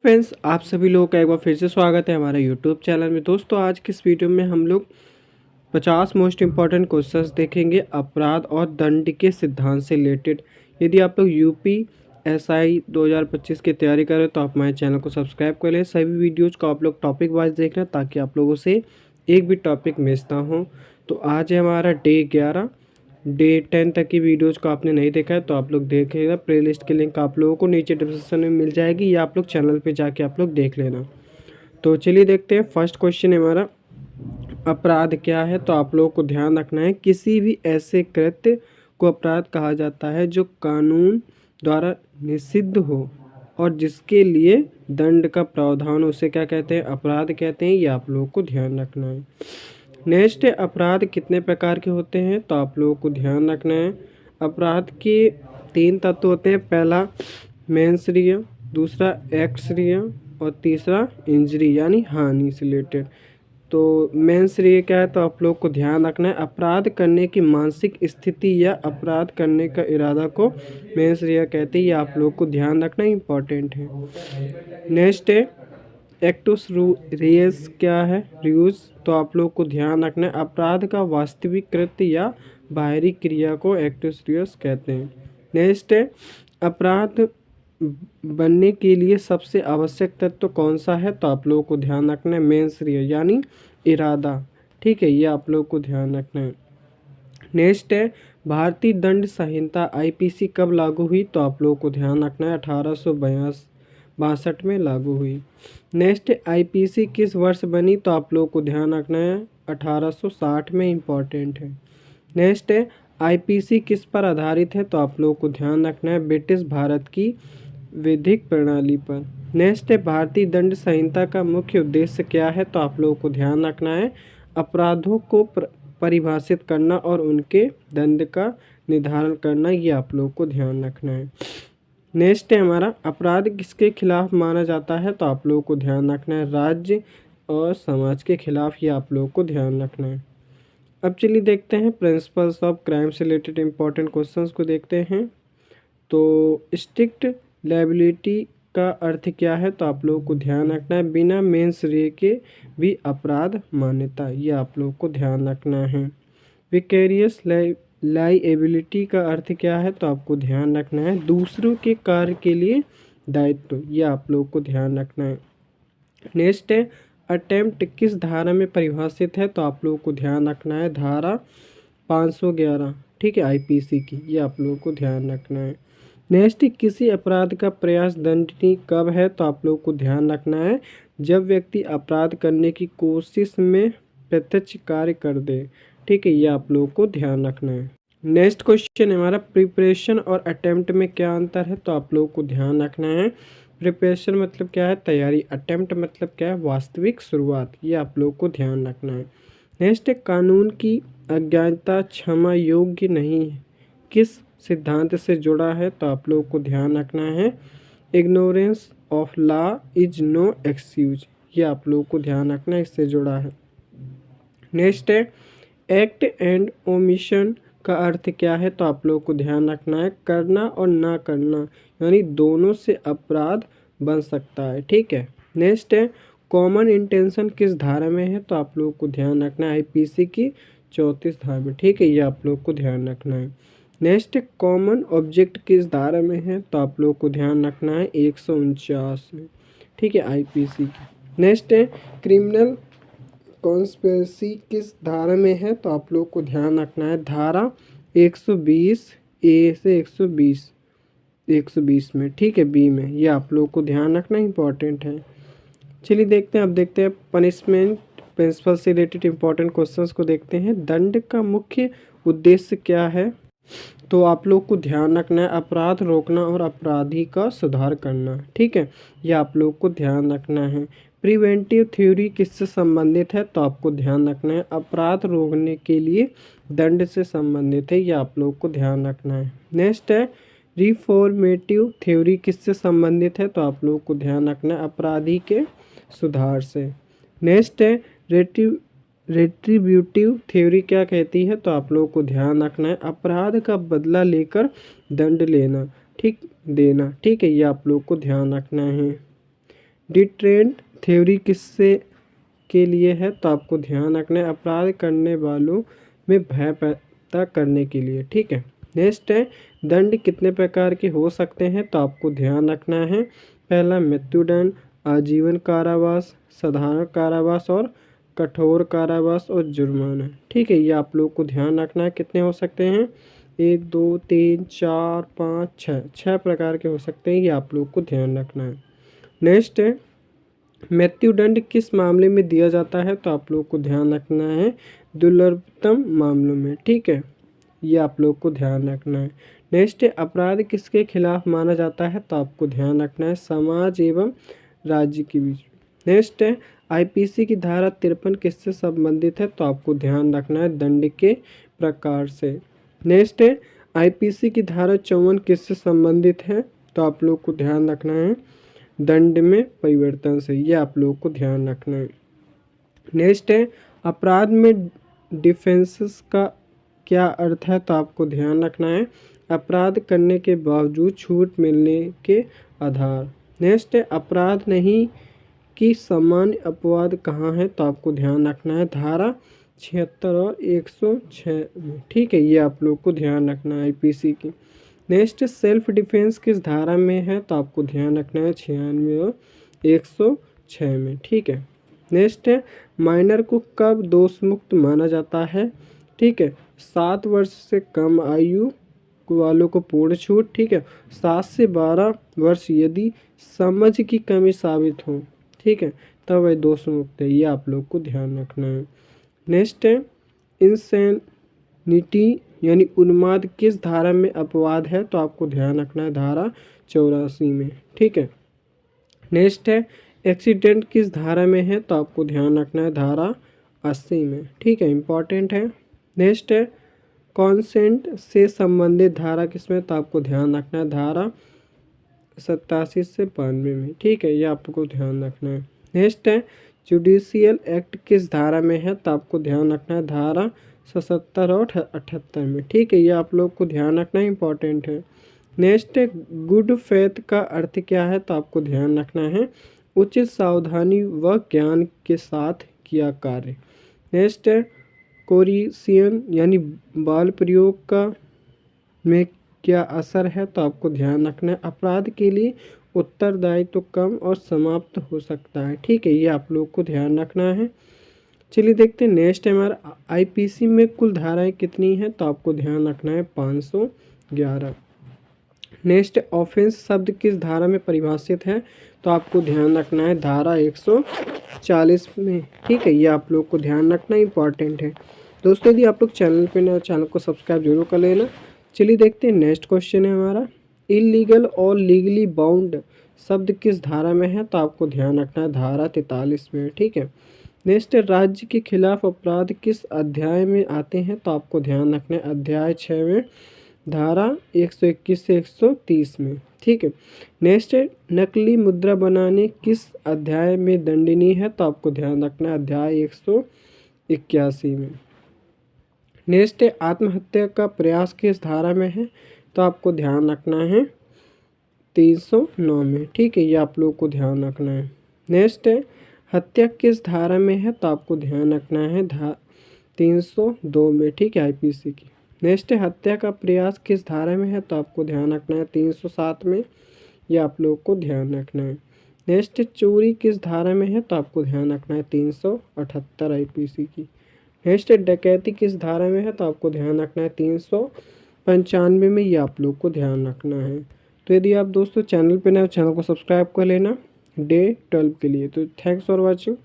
Friends, आप सभी लोगों का एक बार फिर से स्वागत है हमारे यूट्यूब चैनल में। दोस्तों, आज की इस वीडियो में हम लोग 50 मोस्ट इम्पॉर्टेंट क्वेश्चंस देखेंगे अपराध और दंड के सिद्धांत से रिलेटेड। यदि आप लोग यूपी एसआई 2025 की तैयारी कर रहे हो तो आप हमारे चैनल को सब्सक्राइब कर लें। सभी वीडियोज़ को आप लोग टॉपिक वाइज देख रहे हैं ताकि आप लोगों से एक भी टॉपिक मिस ना हो। तो आज है हमारा डे 11। डे 10 तक की वीडियोज़ को आपने नहीं देखा है तो आप लोग देखेगा। प्लेलिस्ट की लिंक आप लोगों को नीचे डिस्क्रिप्शन में मिल जाएगी या आप लोग चैनल पे जाके आप लोग देख लेना। तो चलिए देखते हैं। फर्स्ट क्वेश्चन है हमारा, अपराध क्या है। तो आप लोगों को ध्यान रखना है, किसी भी ऐसे कृत्य को अपराध कहा जाता है जो कानून द्वारा निषिद्ध हो और जिसके लिए दंड का प्रावधान, उसे क्या कहते हैं, अपराध कहते हैं। ये आप लोगों को ध्यान रखना है। नेक्स्ट है, अपराध कितने प्रकार के होते हैं। तो आप लोगों को ध्यान रखना है, अपराध के 3 तत्व होते हैं। पहला मेंसरिया, दूसरा एक्सरिया और तीसरा इंजरी यानी हानि से रिलेटेड। तो मेंसरिया क्या है, तो आप लोग को ध्यान रखना है, अपराध करने की मानसिक स्थिति या अपराध करने का इरादा को मेंसरिया कहते हैं। ये आप लोग को ध्यान रखना इम्पॉर्टेंट है। नेक्स्ट है एक्टुस रियस क्या है, रियूज। तो आप लोग को ध्यान रखना है, अपराध का वास्तविक कृत्य या बाहरी क्रिया को एक्टुस रियस कहते हैं। नेक्स्ट है, अपराध बनने के लिए सबसे आवश्यक तत्व कौन सा है। तो आप लोगों को ध्यान रखना है, मेंस रियस यानी इरादा। ठीक है, ये आप लोग को ध्यान रखना है। नेक्स्ट है, भारतीय दंड संहिता आईपीसी कब लागू हुई। तो आप लोगों को ध्यान रखना है, 1862 में लागू हुई। नेक्स्ट, आईपीसी किस वर्ष बनी। तो आप लोगों को ध्यान रखना है, 1860 में, इम्पॉर्टेंट है। नेक्स्ट है, आईपीसी किस पर आधारित है। तो आप लोगों को ध्यान रखना है, ब्रिटिश भारत की विधिक प्रणाली पर। नेक्स्ट है, भारतीय दंड संहिता का मुख्य उद्देश्य क्या है। तो आप लोगों को ध्यान रखना है, अपराधों को परिभाषित करना और उनके दंड का निर्धारण करना। ये आप लोगों को ध्यान रखना है। नेक्स्ट है हमारा, अपराध किसके खिलाफ माना जाता है। तो आप लोगों को ध्यान रखना है, राज्य और समाज के खिलाफ। ये आप लोगों को ध्यान रखना है। अब चलिए देखते हैं प्रिंसिपल्स ऑफ क्राइम से रिलेटेड इंपॉर्टेंट क्वेश्चंस को देखते हैं। तो स्ट्रिक्ट लायबिलिटी का अर्थ क्या है। तो आप लोगों को ध्यान रखना है, बिना मेंस रे के भी अपराध मान्यता। ये आप लोगों को ध्यान रखना है। विकेरियस लायबिलिटी का अर्थ क्या है। तो आपको ध्यान रखना है, दूसरों के कार्य के लिए दायित्व। ये आप लोगों को ध्यान रखना है। नेक्स्ट है, अटेम्प्ट किस धारा में परिभाषित है। तो आप लोगों को ध्यान रखना है, धारा 511, ठीक है, आईपीसी की। ये आप लोगों को ध्यान रखना है। नेक्स्ट, किसी अपराध का प्रयास दंडनीय कब है। तो आप लोगों को ध्यान रखना है, जब व्यक्ति अपराध करने की कोशिश में प्रत्यक्ष कार्य कर दे। ठीक है, ये आप लोगों को ध्यान रखना है। नेक्स्ट क्वेश्चन है हमारा, प्रिपरेशन और अटेम्प्ट में क्या अंतर है। तो आप लोगों को ध्यान रखना है, प्रिपरेशन मतलब क्या है, तैयारी। अटेम्प्ट मतलब क्या है, वास्तविक शुरुआत। ये आप लोगों को ध्यान रखना है। नेक्स्ट है, कानून की अज्ञानता क्षमा योग्य नहीं है, किस सिद्धांत से जुड़ा है। तो आप लोगों को ध्यान रखना है, ignorance of law is no excuse. ये आप लोगों को ध्यान रखना है, इससे जुड़ा है। नेक्स्ट है, एक्ट एंड ओमिशन का अर्थ क्या है। तो आप लोगों को ध्यान रखना है, करना और ना करना यानी दोनों से अपराध बन सकता है। ठीक है। नेक्स्ट है, कॉमन इंटेंशन किस धारा में है। तो आप लोगों को ध्यान रखना है, आईपीसी की 34 धारा में। ठीक है, ये आप लोगों को ध्यान रखना है। नेक्स्ट, कॉमन ऑब्जेक्ट किस धारा में है। तो आप लोगों को ध्यान रखना है, 149 में। ठीक है, आईपीसी की। नेक्स्ट है, क्रिमिनल कॉन्स्पिरेसी किस धारा में है। तो आप लोग को ध्यान रखना है, धारा 120 ए से 120 में। ठीक है, बी में। ये आप लोग को ध्यान रखना इंपॉर्टेंट है। चलिए देखते हैं, अब देखते हैं पनिशमेंट प्रिंसिपल से रिलेटेड इंपॉर्टेंट क्वेश्चंस को देखते हैं। दंड का मुख्य उद्देश्य क्या है। तो आप लोग को ध्यान रखना है, अपराध रोकना और अपराधी का सुधार करना। ठीक है, ये आप लोग को ध्यान रखना है। प्रिवेंटिव थ्योरी किससे संबंधित है। तो आपको ध्यान रखना है, अपराध रोकने के लिए दंड से संबंधित है। ये आप लोग को ध्यान रखना है। नेक्स्ट है, रिफॉर्मेटिव थ्योरी किससे संबंधित है। तो आप लोग को ध्यान रखना है, अपराधी के सुधार से। नेक्स्ट है, रेट्रीब्यूटिव थ्योरी क्या कहती है। तो आप लोगों को ध्यान रखना है, अपराध का बदला लेकर दंड लेना, ठीक, देना। ठीक है, ये आप लोग को ध्यान रखना है। डिटरेंट थ्योरी किससे के लिए है, तो आपको ध्यान रखना है अपराध करने वालों में भय पैदा करने के लिए। ठीक है। नेक्स्ट है दंड कितने प्रकार के हो सकते हैं, तो आपको ध्यान रखना है पहला मृत्युदंड, आजीवन कारावास, साधारण कारावास और कठोर कारावास और जुर्माना। ठीक है, ये आप लोग को ध्यान रखना है कितने हो सकते हैं, 1 2 3 4 5 6 प्रकार के हो सकते हैं, ये आप लोग को ध्यान रखना है। नेक्स्ट है मृत्युदंड किस मामले में दिया जाता है, तो आप लोग को ध्यान रखना है दुर्लभतम मामलों में। ठीक है, ये आप लोग को ध्यान रखना है। नेक्स्ट है अपराध किसके खिलाफ माना जाता है, तो आपको ध्यान रखना है समाज एवं राज्य के बीच। नेक्स्ट है आईपीसी की धारा 53 किससे संबंधित है, तो आपको ध्यान रखना है दंड के प्रकार से। नेक्स्ट है आईपीसी की धारा 54 किससे संबंधित है, तो आप लोग को ध्यान रखना है दंड में परिवर्तन से, ये आप लोग को ध्यान रखना है। नेक्स्ट है अपराध में डिफेंसेस का क्या अर्थ है, तो आपको ध्यान रखना है अपराध करने के बावजूद छूट मिलने के आधार। नेक्स्ट है अपराध नहीं कि सामान्य अपवाद कहाँ है, तो आपको ध्यान रखना है धारा 76 और 106 में। ठीक है, ये आप लोग को ध्यान रखना है आईपीसी की। नेक्स्ट देल्फ डिफेंस किस धारा में है, तो आपको ध्यान रखना है 96 और 106 में। ठीक है। नेक्स्ट है माइनर को कब दोष मुक्त माना जाता है, ठीक है 7 वर्ष से कम आयु वालों को पूर्ण छूट। ठीक है, 7 से 12 वर्ष यदि समझ की कमी साबित हो, ठीक है तब वह दोष मुक्त है, ये आप लोग को ध्यान रखना है। नेक्स्ट है इंसैनिटी यानी उन्माद किस धारा में अपवाद है, तो आपको ध्यान रखना है धारा 84 में। ठीक है। नेक्स्ट है एक्सीडेंट किस धारा में है, तो आपको ध्यान रखना है धारा 80 में। ठीक है, इंपॉर्टेंट है। नेक्स्ट है कॉन्सेंट से संबंधित धारा किसमें, तो आपको ध्यान रखना है धारा 87 से 92 में। ठीक है, ये आपको ध्यान रखना है। नेक्स्ट है जुडिशियल एक्ट किस धारा में है, तो आपको ध्यान रखना है धारा 77 और 78 में। ठीक है, ये आप लोग को ध्यान रखना इंपॉर्टेंट है। नेक्स्ट है गुड फेथ का अर्थ क्या है, तो आपको ध्यान रखना है उचित सावधानी व ज्ञान के साथ किया कार्य। नेक्स्ट है कोरिशियन यानी बाल प्रयोग का में क्या असर है, तो आपको ध्यान रखना है अपराध के लिए उत्तरदायित्व तो कम और समाप्त हो सकता है। ठीक है, ये आप लोग को ध्यान रखना है। चलिए देखते हैं नेक्स्ट है हमारा आईपीसी में कुल धाराएं कितनी हैं, तो आपको ध्यान रखना है 511। नेक्स्ट ऑफेंस शब्द किस धारा में परिभाषित है, तो आपको ध्यान रखना है धारा 140 में। ठीक है, ये आप लोग को ध्यान रखना इंपॉर्टेंट है। दोस्तों यदि आप लोग चैनल पे नए चैनल को सब्सक्राइब जरूर कर लेना। चलिए देखते हैं नेक्स्ट क्वेश्चन है हमारा इलीगल और लीगली बाउंड शब्द किस धारा में है, तो आपको ध्यान रखना है धारा 43 में। ठीक है। नेक्स्ट राज्य के खिलाफ अपराध किस अध्याय में आते हैं, तो आपको ध्यान रखना है अध्याय 6 में धारा 121 से 130 में। ठीक है। नेक्स्ट है नकली मुद्रा बनाने किस अध्याय में दंडनीय है, तो आपको ध्यान रखना है अध्याय 181 में। नेक्स्ट है आत्महत्या का प्रयास किस धारा में है, तो आपको ध्यान रखना है 309 में। ठीक है, ये आप लोग को ध्यान रखना है। नेक्स्ट है हत्या किस धारा में है, तो आपको ध्यान रखना है 302 में। ठीक है, आईपीसी की। नेक्स्ट है हत्या का प्रयास किस धारा में है, तो आपको ध्यान रखना है 307 में, ये आप लोग को ध्यान रखना है। नेक्स्ट है चोरी किस धारा में है, तो आपको ध्यान रखना है 378 आईपीसी की। नेक्स्ट है डकैती किस धारा में है, तो आपको ध्यान रखना है 395 में, ये आप लोग को ध्यान रखना है। तो यदि आप दोस्तों चैनल पे नए चैनल को सब्सक्राइब कर लेना डे 12 के लिए। तो थैंक्स फॉर वॉचिंग।